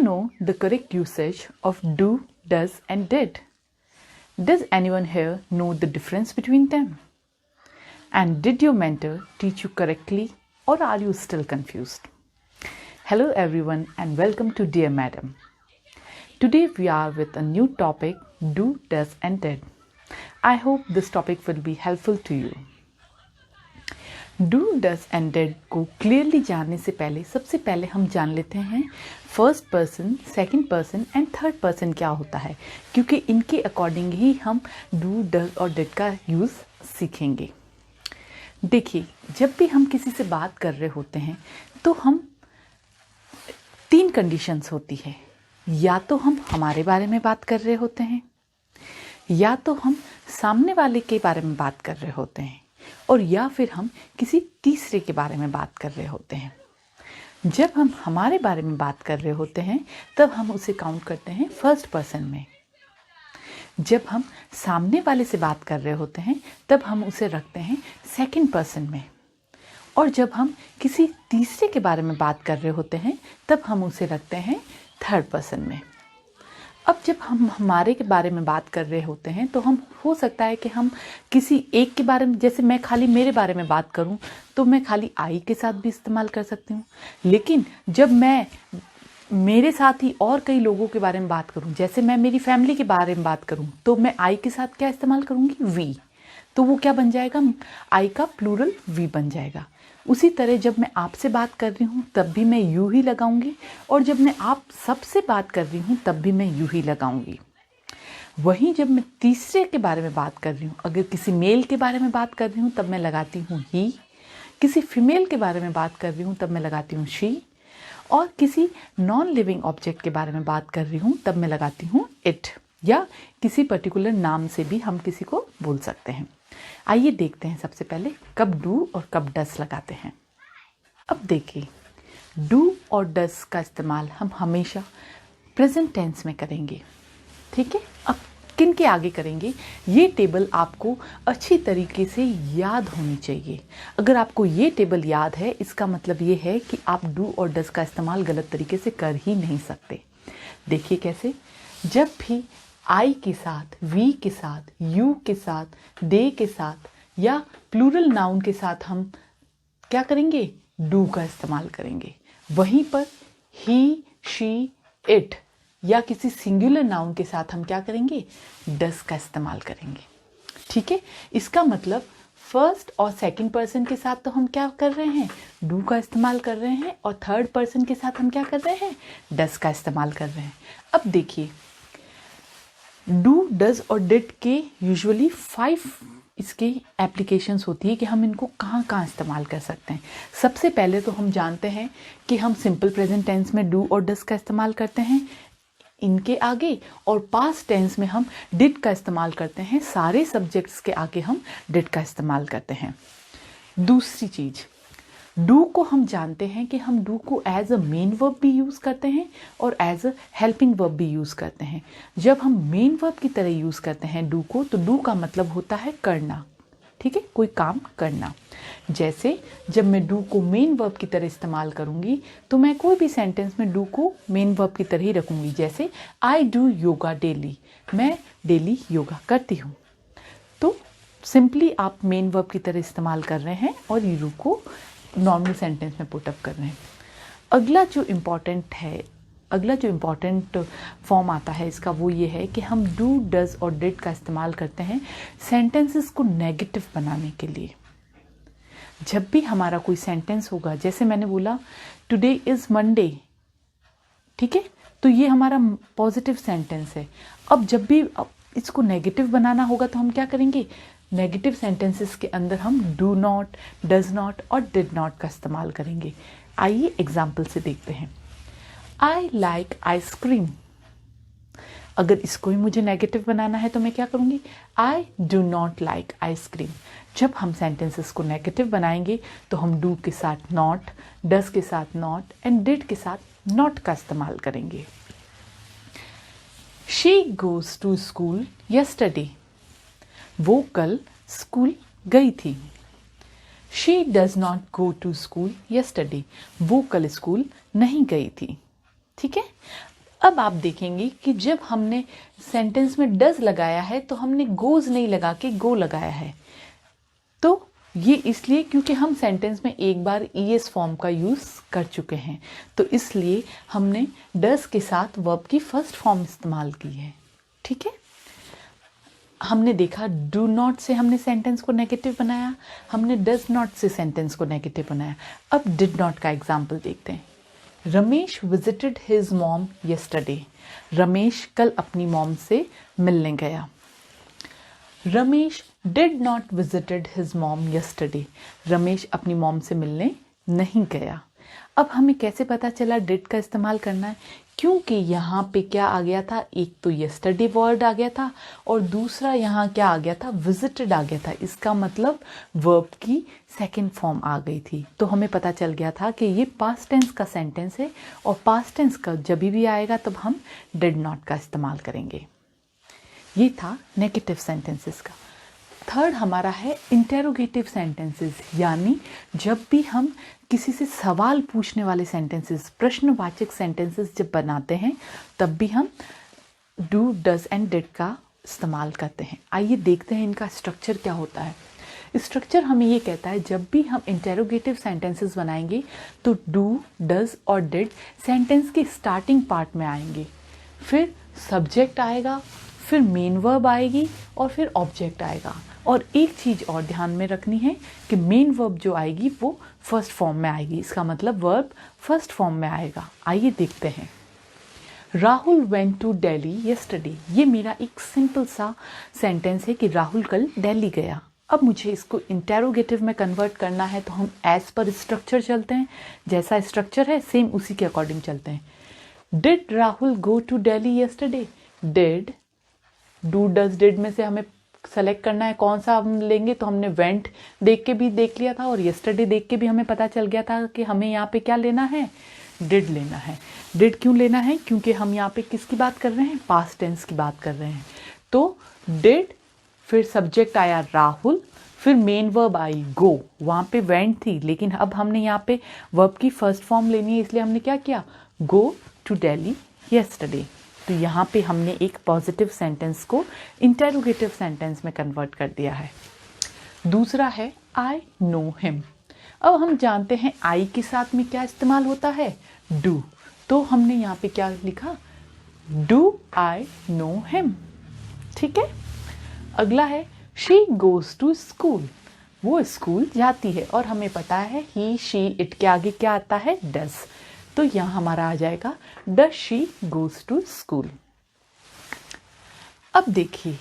know the correct usage of do, does, and did? Does anyone here know the difference between them? And did your mentor teach you correctly, or are you still confused? Hello everyone and welcome to Dear Madam. Today we are with a new topic, do, does and did. I hope this topic will be helpful to you. Do does and dead को clearly जानने से पहले सबसे पहले हम जान लेते हैं first person, second person and third person क्या होता है, क्योंकि इनके अकॉर्डिंग ही हम डू डज और डेड का यूज़ सीखेंगे। देखिए, जब भी हम किसी से बात कर रहे होते हैं तो हम तीन कंडीशंस होती है। या तो हम हमारे बारे में बात कर रहे होते हैं, या तो हम सामने वाले के बारे में बात कर रहे होते हैं, और या फिर हम किसी तीसरे के बारे में बात कर रहे होते हैं। जब हम हमारे बारे में बात कर रहे होते हैं तब हम उसे काउंट करते हैं फर्स्ट पर्सन में। जब हम सामने वाले से बात कर रहे होते हैं तब हम उसे रखते हैं सेकंड पर्सन में। और जब हम किसी तीसरे के बारे में बात कर रहे होते हैं तब हम उसे रखते हैं थर्ड पर्सन में। अब जब हम हमारे के बारे में बात कर रहे होते हैं तो हम हो सकता है कि हम किसी एक के बारे में, जैसे मैं खाली मेरे बारे में बात करूं तो मैं खाली आई के साथ भी इस्तेमाल कर सकती हूं। लेकिन जब मैं मेरे साथ ही और कई लोगों के बारे में बात करूं, जैसे मैं मेरी फैमिली के बारे में बात करूं, तो मैं आई के साथ क्या इस्तेमाल करूंगी? वी। तो वो क्या बन जाएगा? आई का प्लूरल वी बन जाएगा। उसी तरह जब मैं आपसे बात कर रही हूँ तब भी मैं यू ही लगाऊंगी, और जब मैं आप सबसे बात कर रही हूँ तब भी मैं यू ही लगाऊंगी। वहीं जब मैं तीसरे के बारे में बात कर रही हूँ, अगर किसी मेल के बारे में बात कर रही हूँ तब मैं लगाती हूँ ही, किसी फीमेल के बारे में बात कर रही हूँ तब मैं लगाती हूँ शी, और किसी नॉन लिविंग ऑब्जेक्ट के बारे में बात कर रही हूँ तब मैं लगाती हूँ इट, या किसी पर्टिकुलर नाम से भी हम किसी को बोल सकते हैं। आइए देखते हैं सबसे पहले कब डू और कब डस लगाते हैं। अब देखिए, डू और डस का इस्तेमाल हम हमेशा प्रेजेंट टेंस में करेंगे, ठीक है। अब किन के आगे करेंगे, ये टेबल आपको अच्छी तरीके से याद होनी चाहिए। अगर आपको ये टेबल याद है, इसका मतलब ये है कि आप डू और डस का इस्तेमाल गलत तरीके से कर ही नहीं सकते। देखिए कैसे, जब भी आई के साथ, वी के साथ, यू के साथ, दे के साथ या प्लूरल नाउन के साथ हम क्या करेंगे? डू का इस्तेमाल करेंगे। वहीं पर ही, शी, इट या किसी सिंगुलर नाउन के साथ हम क्या करेंगे? डस का इस्तेमाल करेंगे, ठीक है। इसका मतलब फर्स्ट और सेकंड पर्सन के साथ तो हम क्या कर रहे हैं? डू का इस्तेमाल कर रहे हैं, और थर्ड पर्सन के साथ हम क्या कर रहे हैं? डस का इस्तेमाल कर रहे हैं। अब देखिए, डू, डज और डिड के यूजुअली 5 इसके एप्लीकेशंस होती है कि हम इनको कहाँ कहाँ इस्तेमाल कर सकते हैं। सबसे पहले तो हम जानते हैं कि हम सिंपल प्रेजेंट टेंस में डू और डज का इस्तेमाल करते हैं इनके आगे, और पास्ट टेंस में हम डिड का इस्तेमाल करते हैं। सारे सब्जेक्ट्स के आगे हम डिड का इस्तेमाल करते हैं। दूसरी चीज़, डू को हम जानते हैं कि हम डू को एज अ मेन वर्ब भी यूज़ करते हैं और एज अ हेल्पिंग वर्ब भी यूज़ करते हैं। जब हम मेन वर्ब की तरह यूज़ करते हैं डू को, तो डू का मतलब होता है करना, ठीक है, कोई काम करना। जैसे जब मैं डू को मेन वर्ब की तरह इस्तेमाल करूँगी तो मैं कोई भी सेंटेंस में डू को मेन वर्ब की तरह ही रखूँगी। जैसे आई डू योगा डेली, मैं डेली योगा करती हूँ। तो सिंपली आप मेन वर्ब की तरह इस्तेमाल कर रहे हैं और डू को नॉर्मल सेंटेंस में पुट अप कर रहे हैं। अगला जो इम्पॉर्टेंट फॉर्म आता है इसका, वो ये है कि हम डू, डज और डिड का इस्तेमाल करते हैं सेंटेंसेस को नेगेटिव बनाने के लिए। जब भी हमारा कोई सेंटेंस होगा, जैसे मैंने बोला टुडे इज़ मंडे, ठीक है, तो ये हमारा पॉजिटिव सेंटेंस है। अब जब भी इसको नेगेटिव बनाना होगा तो हम क्या करेंगे? नेगेटिव सेंटेंसेस के अंदर हम डू नॉट, डज नॉट और डिड नॉट का इस्तेमाल करेंगे। आइए एग्जाम्पल से देखते हैं। आई लाइक आइसक्रीम, अगर इसको ही मुझे नेगेटिव बनाना है तो मैं क्या करूँगी? I do not like ice cream. जब हम सेंटेंसेस को नेगेटिव बनाएंगे तो हम डू के साथ नॉट, डज के साथ नॉट एंड डिड के साथ नॉट का इस्तेमाल करेंगे। She goes to school yesterday, वो कल स्कूल गई थी। She does not go to school yesterday, वो कल स्कूल नहीं गई थी, ठीक है। अब आप देखेंगे कि जब हमने सेंटेंस में डज लगाया है तो हमने गोज नहीं लगा के गो लगाया है। तो ये इसलिए क्योंकि हम सेंटेंस में एक बार ईएस फॉर्म का यूज़ कर चुके हैं, तो इसलिए हमने डज के साथ वर्ब की फर्स्ट फॉर्म इस्तेमाल की है। ठीक है, हमने देखा डू नॉट से हमने सेंटेंस को नेगेटिव बनाया, हमने डज नॉट से सेंटेंस को नेगेटिव बनाया। अब डिड नॉट का एग्जाम्पल देखते हैं। Ramesh visited his mom yesterday. Ramesh कल अपनी मॉम से मिलने गया। Ramesh did not visited his mom yesterday. Ramesh अपनी मॉम से मिलने नहीं गया। अब हमें कैसे पता चला डिड का इस्तेमाल करना है? क्योंकि यहाँ पे क्या आ गया था, एक तो यस्टरडे वर्ड आ गया था और दूसरा यहाँ क्या आ गया था, विजिटेड आ गया था। इसका मतलब वर्ब की सेकंड फॉर्म आ गई थी। तो हमें पता चल गया था कि ये पास्ट टेंस का सेंटेंस है और पास्ट टेंस का जब भी आएगा तब हम डिड नॉट का इस्तेमाल करेंगे। ये था नेगेटिव सेंटेंसेस का। थर्ड हमारा है इंटेरोगेटिव सेंटेंसेस, यानी जब भी हम किसी से सवाल पूछने वाले सेंटेंसेस, प्रश्नवाचक सेंटेंसेस जब बनाते हैं तब भी हम डू, डज एंड डिड का इस्तेमाल करते हैं। आइए देखते हैं इनका स्ट्रक्चर क्या होता है। स्ट्रक्चर हमें ये कहता है जब भी हम इंटेरोगेटिव सेंटेंसेस बनाएंगे तो डू, डज और डिड सेंटेंस के स्टार्टिंग पार्ट में आएंगे, फिर सब्जेक्ट आएगा, फिर मेन वर्ब आएगी और फिर ऑब्जेक्ट आएगा। और एक चीज़ और ध्यान में रखनी है कि मेन वर्ब जो आएगी वो फर्स्ट फॉर्म में आएगी। इसका मतलब वर्ब फर्स्ट फॉर्म में आएगा। आइए देखते हैं। Rahul went to Delhi yesterday. ये मेरा एक सिंपल सा सेंटेंस है कि राहुल कल दिल्ली गया। अब मुझे इसको इंटेरोगेटिव में कन्वर्ट करना है तो हम एज पर स्ट्रक्चर चलते हैं। जैसा स्ट्रक्चर है सेम उसी के अकॉर्डिंग चलते हैं। Did Rahul go to Delhi yesterday. Did, do, does, did में से हमें सेलेक्ट करना है कौन सा हम लेंगे। तो हमने वेंट देख के भी देख लिया था और यस्टरडे देख के भी हमें पता चल गया था कि हमें यहाँ पे क्या लेना है, डिड लेना है। डिड क्यों लेना है? क्योंकि हम यहाँ पे किसकी बात कर रहे हैं, पास्ट टेंस की बात कर रहे हैं। तो डिड, फिर सब्जेक्ट आया राहुल, फिर मेन वर्ब आई गो। वहाँ पे वेंट थी लेकिन अब हमने यहाँ पे वर्ब की फर्स्ट फॉर्म लेनी है, इसलिए हमने क्या किया, गो टू दिल्ली यस्टरडे। तो यहाँ पे हमने एक पॉजिटिव सेंटेंस को इंटेरोगेटिव सेंटेंस में कन्वर्ट कर दिया है। दूसरा है आई नो हिम। अब हम जानते हैं आई के साथ में क्या इस्तेमाल होता है, डू। तो हमने यहाँ पे क्या लिखा, डू आई नो हिम। ठीक है। अगला है शी गोज टू स्कूल। वो स्कूल जाती है और हमें पता है ही, शी, इट के आगे क्या आता है, डज। तो यहाँ हमारा आ जाएगा does she goes to school. अब देखिए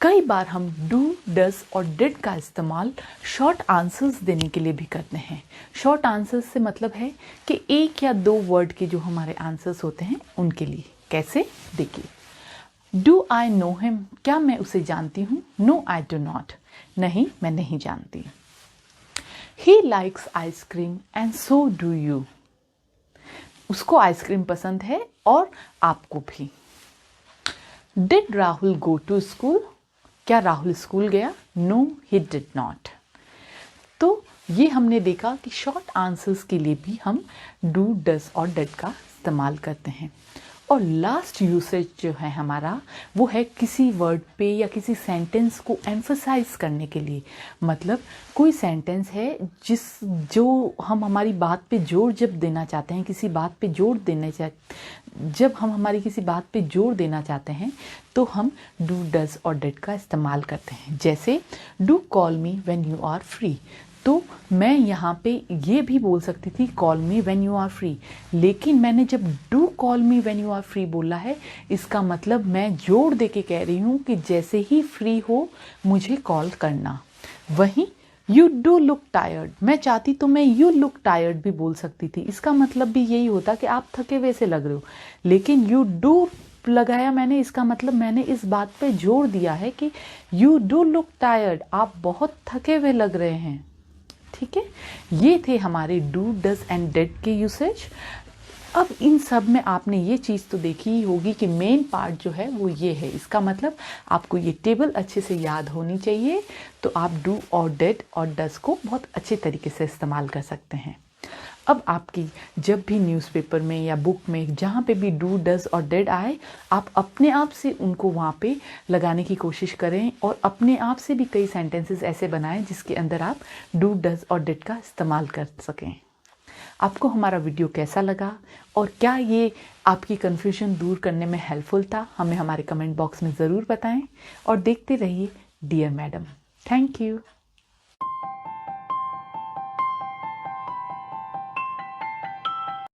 कई बार हम डू, डज और डिड का इस्तेमाल शॉर्ट आंसर्स देने के लिए भी करते हैं। शॉर्ट आंसर्स से मतलब है कि एक या दो वर्ड के जो हमारे आंसर्स होते हैं उनके लिए। कैसे, देखिए, डू आई नो हिम, क्या मैं उसे जानती हूँ, नो आई डू नॉट, नहीं मैं नहीं जानती। He likes ice cream and so do you, उसको आइसक्रीम पसंद है और आपको भी। Did Rahul go to school, क्या राहुल स्कूल गया, नो ही डिड नॉट। तो ये हमने देखा कि शॉर्ट आंसर्स के लिए भी हम डू, डज और डिड का इस्तेमाल करते हैं। और लास्ट यूसेज जो है हमारा वो है किसी वर्ड पे या किसी सेंटेंस को एम्फसाइज करने के लिए। मतलब कोई सेंटेंस है जो हम हमारी बात पे जोर जब देना चाहते हैं, किसी बात पे जोर देना जब हम हमारी किसी बात पे जोर देना चाहते हैं तो हम डू, डज और डिड का इस्तेमाल करते हैं। जैसे do call me when you are free. तो मैं यहाँ पे ये भी बोल सकती थी call me when you are free, लेकिन मैंने जब do call me when you are free बोला है, इसका मतलब मैं जोर दे के कह रही हूँ कि जैसे ही फ्री हो मुझे कॉल करना। वहीं यू डू लुक टायर्ड, मैं चाहती तो मैं यू लुक टायर्ड भी बोल सकती थी। इसका मतलब भी यही होता कि आप थके हुए से लग रहे हो, लेकिन यू डू लगाया मैंने, इसका मतलब मैंने इस बात पे जोर दिया है कि यू डू लुक टायर्ड, आप बहुत थके हुए लग रहे हैं। ठीक है, ये थे हमारे डू, डज एंड डिड के यूसेज। अब इन सब में आपने ये चीज़ तो देखी ही होगी कि मेन पार्ट जो है वो ये है। इसका मतलब आपको ये टेबल अच्छे से याद होनी चाहिए, तो आप डू और डिड और डज को बहुत अच्छे तरीके से इस्तेमाल कर सकते हैं। अब आपकी जब भी न्यूज़पेपर में या बुक में जहाँ पे भी डू डज और डिड आए, आप अपने आप से उनको वहाँ पे लगाने की कोशिश करें और अपने आप से भी कई सेंटेंसेस ऐसे बनाएं जिसके अंदर आप डू डज और डिड का इस्तेमाल कर सकें। आपको हमारा वीडियो कैसा लगा और क्या ये आपकी कन्फ्यूजन दूर करने में हेल्पफुल था, हमें हमारे कमेंट बॉक्स में ज़रूर बताएं और देखते रहिए डियर मैडम। Thank you.